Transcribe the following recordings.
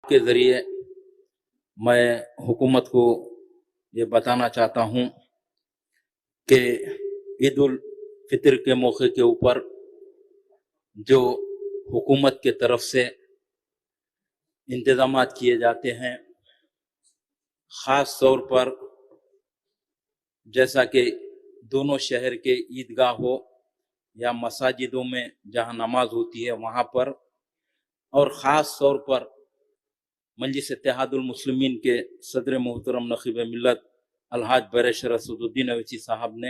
के ज़रिए मैं हुकूमत को ये बताना चाहता हूँ कि ईद उल फितर के मौके के ऊपर जो हुकूमत के तरफ से इंतज़ामात किए जाते हैं, ख़ास तौर पर जैसा कि दोनों शहर के ईदगाह हो या मसाजिदों में जहाँ नमाज होती है वहाँ पर, और ख़ास तौर पर मजलिस इत्तेहादुल मुस्लिमीन के सदर मोहतरम नक़ीब मिल्लत अलहाज बैरिस्टर असदुद्दीन अवैसी साहब ने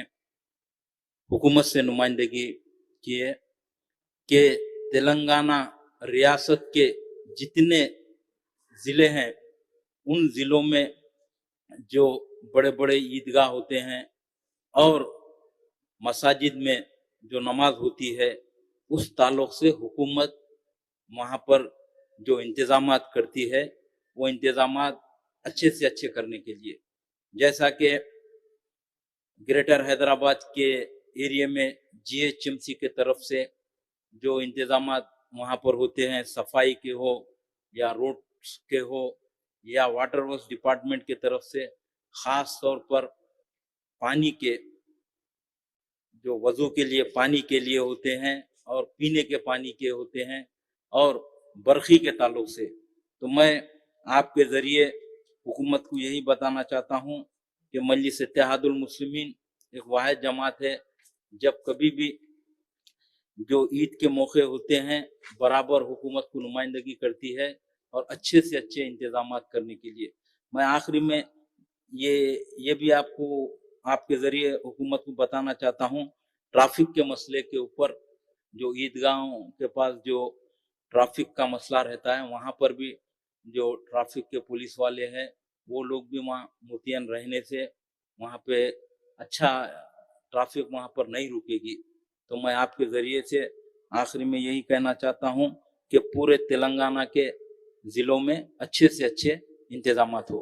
हुकूमत से नुमाइंदगी की है कि तेलंगाना रियासत के जितने ज़िले हैं उन ज़िलों में जो बड़े बड़े ईदगाह होते हैं और मसाजिद में जो नमाज होती है, उस ताल्लुक़ से हुकूमत वहाँ पर जो इंतज़ामात करती है वो इंतज़ामात अच्छे से अच्छे करने के लिए, जैसा कि ग्रेटर हैदराबाद के एरिया में GHMC के तरफ से जो इंतज़ामात वहाँ पर होते हैं, सफाई के हो या रोड्स के हो या वाटर वर्क्स डिपार्टमेंट की तरफ से, ख़ास तौर पर पानी के जो वज़ू के लिए पानी के लिए होते हैं और पीने के पानी के होते हैं और बरखी के ताल्लुक़ से, तो मैं आपके ज़रिए हुकूमत को यही बताना चाहता हूँ कि मजलिस इत्तेहादुल मुस्लिमीन एक वाहिद जमात है, जब कभी भी जो ईद के मौके होते हैं बराबर हुकूमत को नुमाइंदगी करती है और अच्छे से अच्छे इंतज़ामात करने के लिए। मैं आखिरी में ये भी आपके ज़रिए हुकूमत को बताना चाहता हूँ, ट्रैफिक के मसले के ऊपर जो ईदगाहों के पास जो ट्रैफिक का मसला रहता है, वहाँ पर भी जो ट्रैफिक के पुलिस वाले हैं वो लोग भी वहाँ मुतयन रहने से वहाँ पे अच्छा ट्रैफिक वहाँ पर नहीं रुकेगी। तो मैं आपके ज़रिए से आखिरी में यही कहना चाहता हूँ कि पूरे तेलंगाना के ज़िलों में अच्छे से अच्छे इंतज़ामात हो।